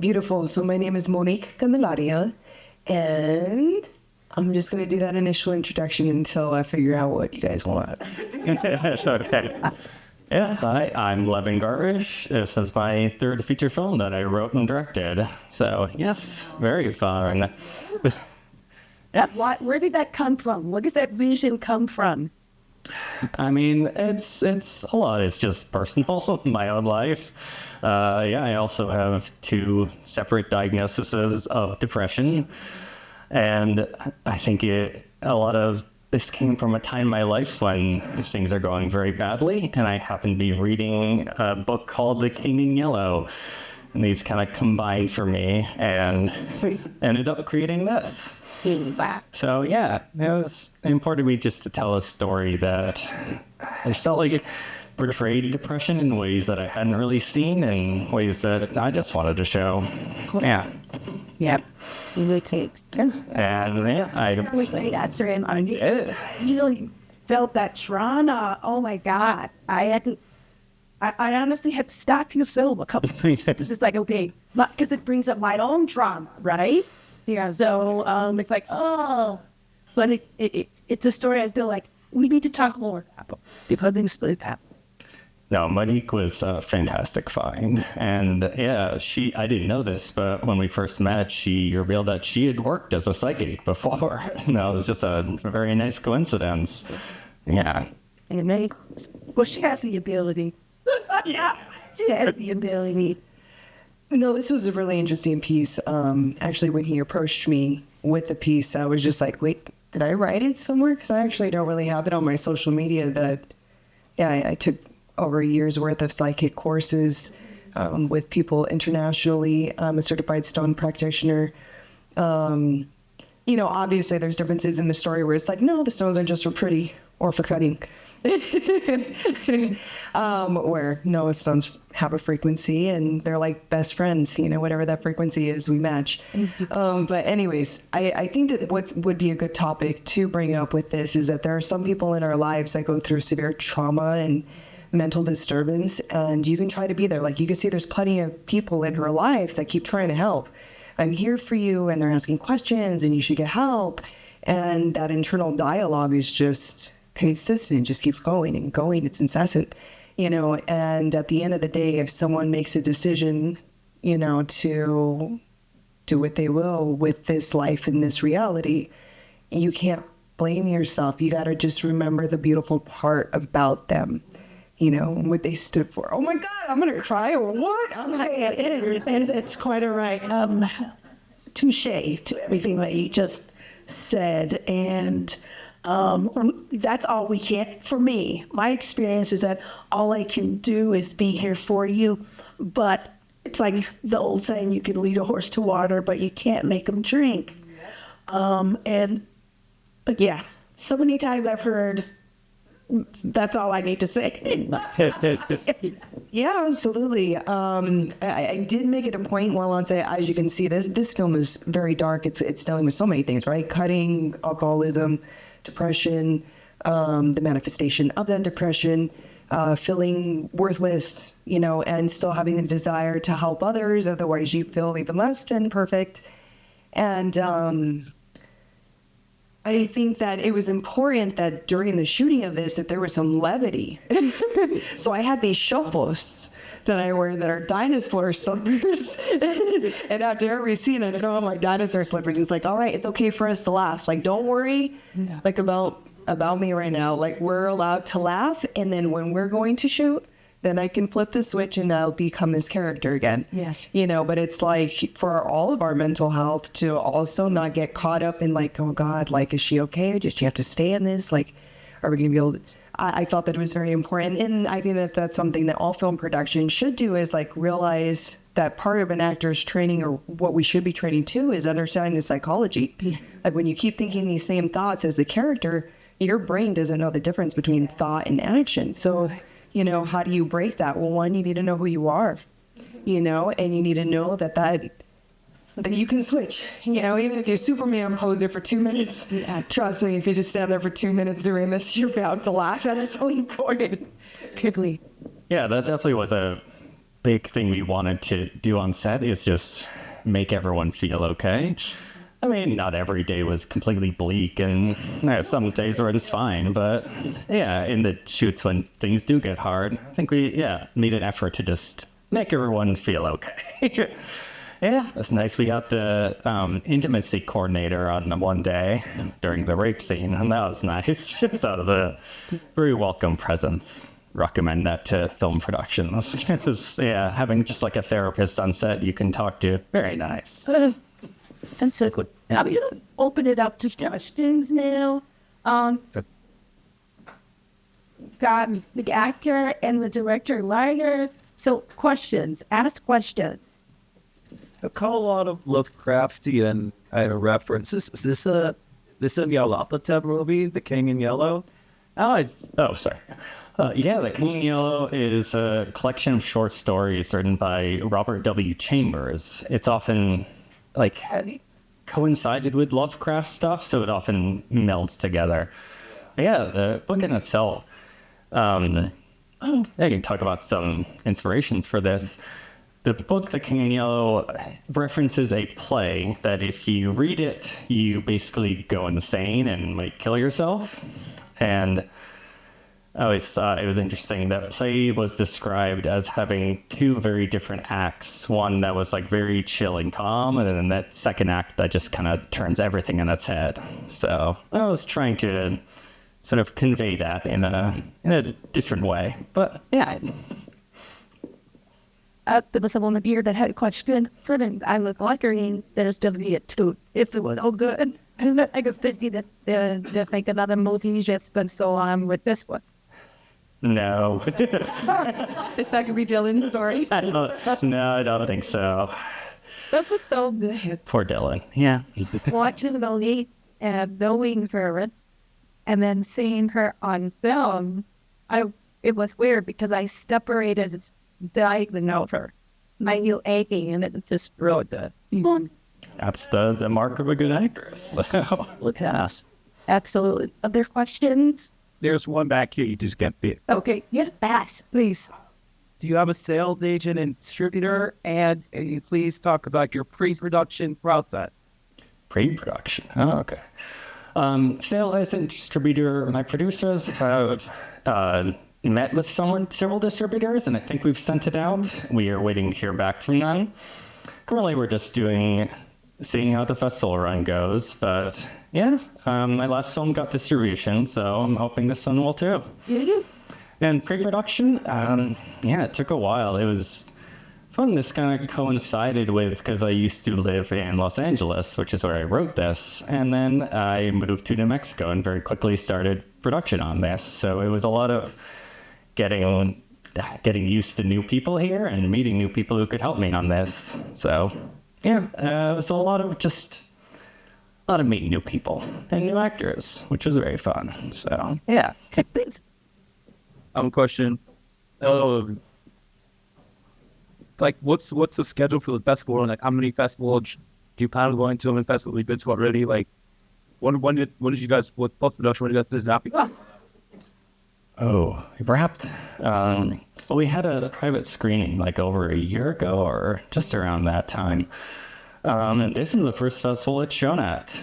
Beautiful. So my name is Monique Candelaria, and I'm just going to do that initial introduction until I figure out what you guys want. Yeah, hi, I'm Levin Garbish. This is my third feature film that I wrote and directed. So, yes, very fun. Yeah. Where did that come from? Where did that vision come from? I mean, it's a lot. It's just personal, my own life. I also have 2 separate diagnoses of depression. And I think a lot of this came from a time in my life when things are going very badly. And I happened to be reading a book called The King in Yellow. And these kind of combined for me and ended up creating this. So yeah, it was important to me just to tell a story that I felt like it portrayed depression in ways that I hadn't really seen, and ways that I just wanted to show. Yeah. Yeah. And yeah, That's right. I really felt that trauma. Oh my God. I honestly had to stop the film a couple of times. It's just like, okay, because it brings up my own trauma, right? Yeah. So it's like, oh, but it's a story I feel like we need to talk more about because things like that. No, Monique was a fantastic find. And yeah, I didn't know this, but when we first met, she revealed that she had worked as a psychic before. And that was just a very nice coincidence. Yeah. And maybe, well, she has the ability. Yeah, she has the ability. No, this was a really interesting piece. Actually, when he approached me with the piece, I was just like, wait, did I write it somewhere? Because I actually don't really have it on my social media. I took over a year's worth of psychic courses with people internationally. I'm a certified stone practitioner. Obviously there's differences in the story where it's like, no, the stones are just for pretty or for cutting. Where no, stones have a frequency and they're like best friends, whatever that frequency is, we match. But anyways, I think that what would be a good topic to bring up with this is that there are some people in our lives that go through severe trauma and mental disturbance, and you can try to be there. Like, you can see there's plenty of people in her life that keep trying to help. I'm here for you, and they're asking questions, and you should get help. And that internal dialogue is just consistent, just keeps going and going. It's incessant, and at the end of the day, if someone makes a decision, to do what they will with this life and this reality, you can't blame yourself. You got to just remember the beautiful part about them. What they stood for. Oh my God, I'm going to cry or what? It's quite all right. Touche to everything that you just said. And that's all we can, for me, my experience is that all I can do is be here for you. But it's like the old saying, you can lead a horse to water, but you can't make him drink. So many times I've heard, that's all I need to say. Yeah, absolutely. I did make it a point while on set, as you can see, this film is very dark. It's dealing with so many things, right? Cutting, alcoholism, depression, the manifestation of that depression, feeling worthless, and still having the desire to help others. Otherwise, you feel even less than perfect. And I think that it was important that during the shooting of this, that there was some levity. So I had these shovels that I wear that are dinosaur slippers. And after every scene, I know my dinosaur slippers. It's like, all right, it's okay for us to laugh. Like, don't worry, like about me right now. Like, we're allowed to laugh. And then when we're going to shoot, then I can flip the switch and I'll become this character again. Yes. But it's like for all of our mental health to also not get caught up in like, oh God, like, is she okay? Does she have to stay in this? Like, are we going to be able to... I felt that it was very important. And I think that that's something that all film production should do, is like realize that part of an actor's training, or what we should be training to, is understanding the psychology. Yeah. Like, when you keep thinking these same thoughts as the character, your brain doesn't know the difference between thought and action. So, how do you break that? Well, one, you need to know who you are, and you need to know that you can switch, even if you're Superman poser for 2 minutes. Yeah. Trust me, if you just stand there for 2 minutes doing this, you're bound to laugh. And it's so important. Quickly. Yeah, that definitely was a big thing we wanted to do on set is just make everyone feel okay. I mean, not every day was completely bleak, and some days where it's fine, but yeah, in the shoots when things do get hard, I think we, made an effort to just make everyone feel okay. Yeah, it's nice. We got the intimacy coordinator on one day during the rape scene, and that was nice. That was a very welcome presence. Recommend that to film productions. Having just like a therapist on set you can talk to, very nice. That's so good. I'm going to open it up to questions now. Got the actor and the director lighter. So questions, ask questions. I call a lot of Lovecraftian references. Is this a Yellowpatab movie, The King in Yellow? Sorry. The King in Yellow is a collection of short stories written by Robert W. Chambers. It's often coincided with Lovecraft stuff, so it often melds together. The book in itself, I can talk about some inspirations for this. The book, The King in Yellow, references a play that if you read it, you basically go insane and might kill yourself. And I always thought it was interesting that play was described as having two very different acts. One that was very chill and calm, and then that second act that just kind of turns everything on its head. So I was trying to sort of convey that in a different way. But yeah. There was someone here that had a question. I was wondering there's going to be a two if it was all good. And I was thinking that there's another movie just been so on with this one. No. Is that going to be Dylan's story? No, I don't think so. That was so good. Poor Dylan. Yeah. Watching the movie and knowing her and then seeing her on film, it was weird because I separated diagnose her. I knew aching and it just really good. That's the mark of a good actress. Look at us. Absolutely. Other questions? There's one back here. You just get bit. Okay. Yeah. Fast, please. Do you have a sales agent and distributor? And can you please talk about your pre-production process? Pre-production. Oh, okay. Sales agent, distributor. My producers have met with several distributors, and I think we've sent it out. We are waiting to hear back from them. Currently, we're just seeing how the festival run goes. But yeah, my last film got distribution, so I'm hoping this one will too. And pre-production, it took a while. It was fun. This kind of coincided with, because I used to live in Los Angeles, which is where I wrote this, and then I moved to New Mexico and very quickly started production on this. So it was a lot of getting used to new people here and meeting new people who could help me on this. So it was a lot of meeting new people and new actors, which was very fun. So yeah. Question. What's the schedule for the festival? And how many festivals do you plan on going to? How many festivals you've been to already? When did you guys, what post-production, when did you guys this happen? Oh, wrapped. We had a private screening over a year ago or just around that time. And this is the first festival it's shown at.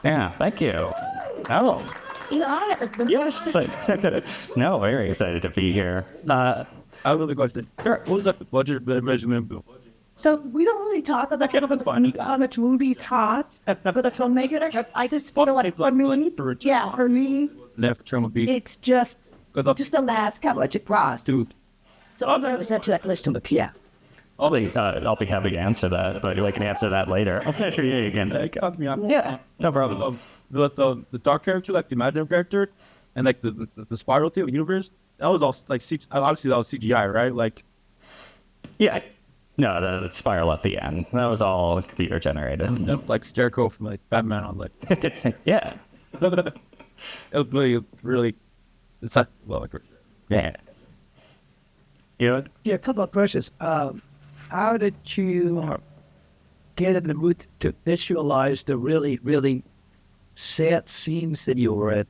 Yeah, thank you. Oh. Yes. No, very excited to be here. I have another question. Sure. What was the budget measurement? So we don't really talk about how much movies cost, but a filmmaker, I just feel for me, for me, it's just the last how much it cost. So I'm going to send you that list of the I'll be happy to answer that, but I can answer that later. Okay, sure, yeah, you can. Yeah. No problem. The dark character, the imaginary character, and the spiral thing, the universe, that was all obviously that was CGI, right? Yeah. No, the spiral at the end. That was all computer generated. Scarecrow from Batman on Yeah. It was really it's not Yeah. Yeah, a couple of questions. How did you get in the mood to visualize the really, really sad scenes that you were at?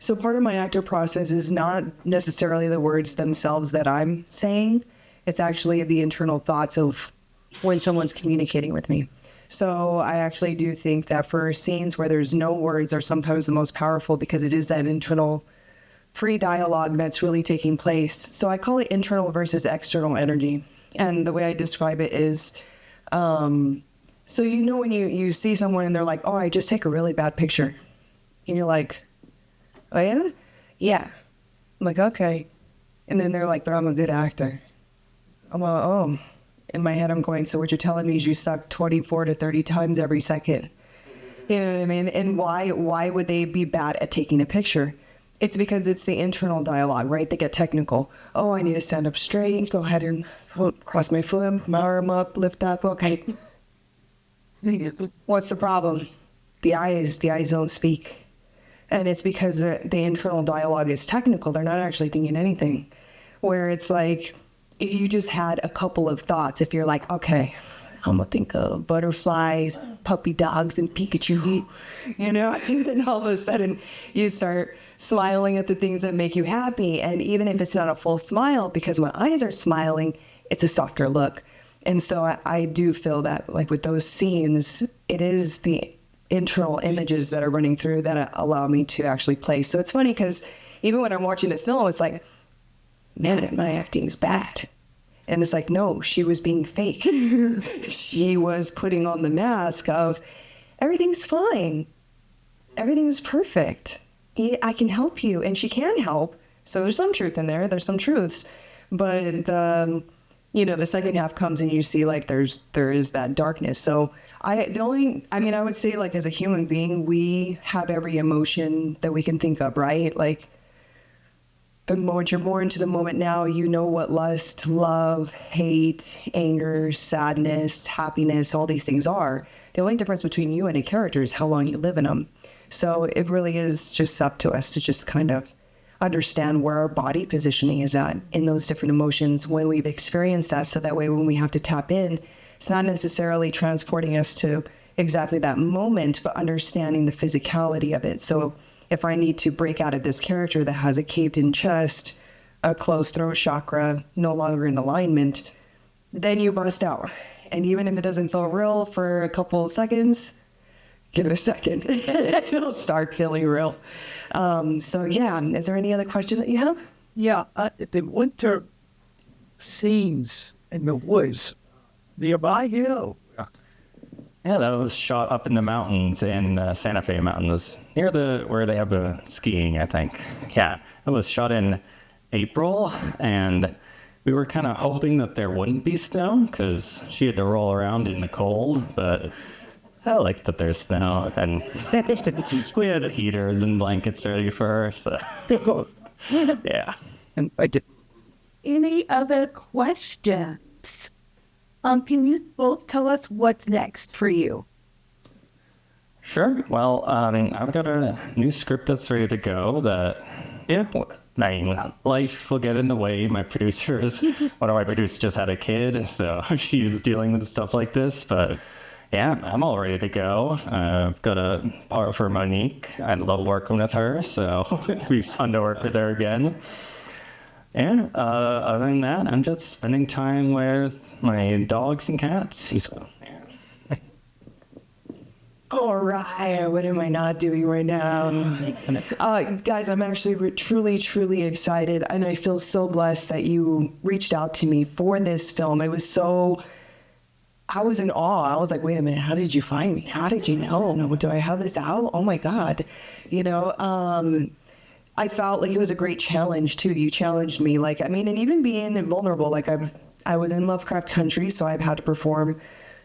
So part of my actor process is not necessarily the words themselves that I'm saying. It's actually the internal thoughts of when someone's communicating with me. So I actually do think that for scenes where there's no words are sometimes the most powerful, because it is that internal free dialogue that's really taking place. So I call it internal versus external energy. And the way I describe it is, so you know when you see someone and they're like, oh, I just take a really bad picture. And you're like, oh yeah? Yeah. I'm like, okay. And then they're like, but I'm a good actor. I'm like, oh. In my head, I'm going, so what you're telling me is you suck 24 to 30 times every second. You know what I mean? And why would they be bad at taking a picture? It's because it's the internal dialogue, right? They get technical. Oh, I need to stand up straight. Go ahead and cross my foot, my arm up, lift up. Okay. What's the problem? The eyes don't speak. And it's because the internal dialogue is technical. They're not actually thinking anything. Where it's like, if you just had a couple of thoughts, if you're like, okay, I'm gonna think of butterflies, puppy dogs, and Pikachu, you know, and then all of a sudden you start smiling at the things that make you happy. And even if it's not a full smile, because my eyes are smiling, it's a softer look. And so I do feel that, like with those scenes, it is the internal images that are running through that allow me to actually play. So it's funny because even when I'm watching the film, it's like, man, my acting's bad. And it's like, no, she was being fake. She was putting on the mask of everything's fine. Everything's perfect. I can help you. And she can help. So there's some truth in there. There's some truths. But, the second half comes and you see like there is that darkness. So I would say, like, as a human being, we have every emotion that we can think of, right? Like, the moment you're more into the moment now, you know what lust, love, hate, anger, sadness, happiness, all these things are. The only difference between you and a character is how long you live in them. So it really is just up to us to just kind of understand where our body positioning is at in those different emotions when we've experienced that. So that way, when we have to tap in, it's not necessarily transporting us to exactly that moment, but understanding the physicality of it. So if I need to break out of this character that has a caved in chest, a closed throat chakra, no longer in alignment, then you bust out. And even if it doesn't feel real for a couple of seconds, give it a second. It'll start feeling real. So yeah, is there any other question that you have? Yeah, the winter scenes in the woods nearby here. Yeah, that was shot up in the mountains in Santa Fe Mountains, near where they have the skiing, I think. Yeah, it was shot in April, and we were kind of hoping that there wouldn't be snow because she had to roll around in the cold, but I like that there's snow, and we had heaters and blankets ready for her, so yeah. And I did. Any other questions? Can you both tell us what's next for you? Sure. Well, I've got a new script that's ready to go that, life will get in the way. One of my producers just had a kid, so she's dealing with stuff like this, but yeah, I'm all ready to go. I've got a part for Monique. I love working with her, so it'll be fun to work with her again. And other than that, I'm just spending time with my dogs and cats. So, yeah. All right, what am I not doing right now? Guys, I'm actually truly, truly excited, and I feel so blessed that you reached out to me for this film. I was in awe. I was like, wait a minute, how did you find me? How did you know? Do I have this out? Oh my God. I felt like it was a great challenge too. You challenged me, and even being vulnerable, I was in Lovecraft country, so I've had to perform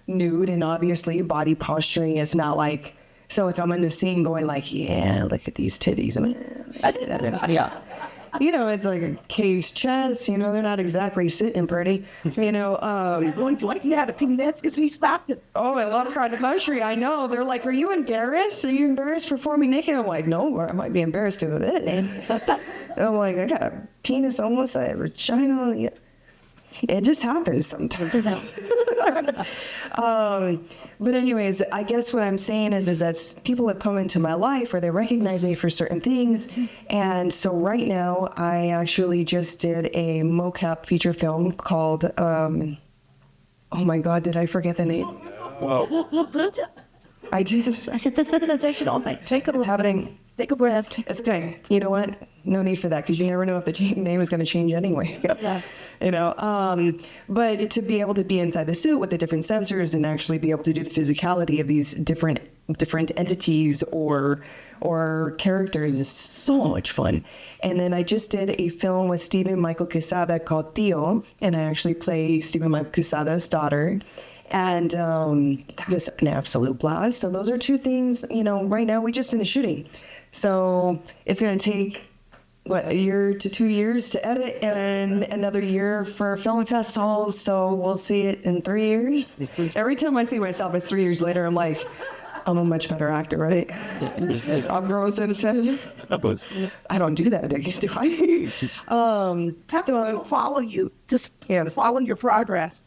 nude, and obviously body posturing is not like, so if I'm in the scene going like, yeah, look at these titties, yeah. It's like a cave's chest, they're not exactly sitting pretty, Going to like, you had a pink nest because we stopped it. Oh, I love Lovecraft country, I know. They're like, are you embarrassed? Are you embarrassed performing naked? I'm like, no, I might be embarrassed because of it. I'm like, I got a penis almost, a vagina. Yeah. It just happens sometimes. But anyways, I guess what I'm saying is that people have come into my life or they recognize me for certain things. And so right now, I actually just did a mocap feature film called, oh my God, did I forget the name? I did. I said the feminization all night. Take a It's happening. take a breath. It's okay. You know what? No need for that because you never know if the name is going to change anyway. Yeah. You know, but to be able to be inside the suit with the different sensors and actually be able to do the physicality of these different entities or characters is so much fun. And then I just did a film with Stephen Michael Quesada called Theo, and I actually play Stephen Michael Quesada's daughter. And that was an absolute blast. So those are two things, you know, right now we just finished shooting. So it's going to take, what, a year to 2 years to edit and another year for film festivals. So we'll see it in 3 years. Every time I see myself, it's 3 years later, I'm like, I'm a much better actor, right? I'm growing since then. I don't do that, do I? So follow you. Just follow your progress.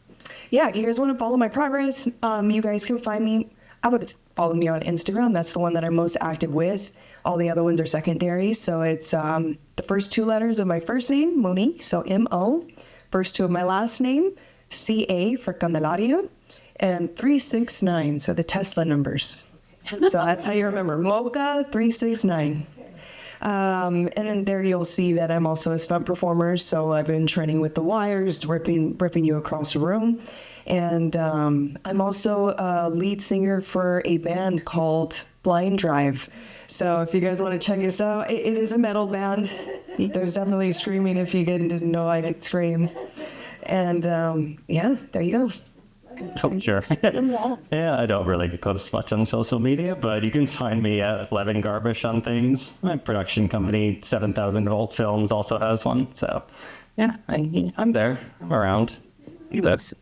Yeah, if you guys want to follow my progress, you guys can find me. I would follow me on Instagram. That's the one that I'm most active with. All the other ones are secondary. So it's the first two letters of my first name, Monique, so M-O. First two of my last name, C-A for Candelaria. And 369, so the Tesla numbers. So that's how you remember, Mocha 369. And then there you'll see that I'm also a stunt performer. So I've been training with the wires, ripping you across the room. And I'm also a lead singer for a band called Blind Drive. So if you guys want to check us out, it is a metal band. There's definitely screaming if you didn't know I could scream. And yeah, there you go. Oh, sure. Yeah, I don't really post much on social media, but you can find me at Levin Garbish on things. My production company, 7,000 Volt Films, also has one. So, yeah, I'm there. I'm around. That's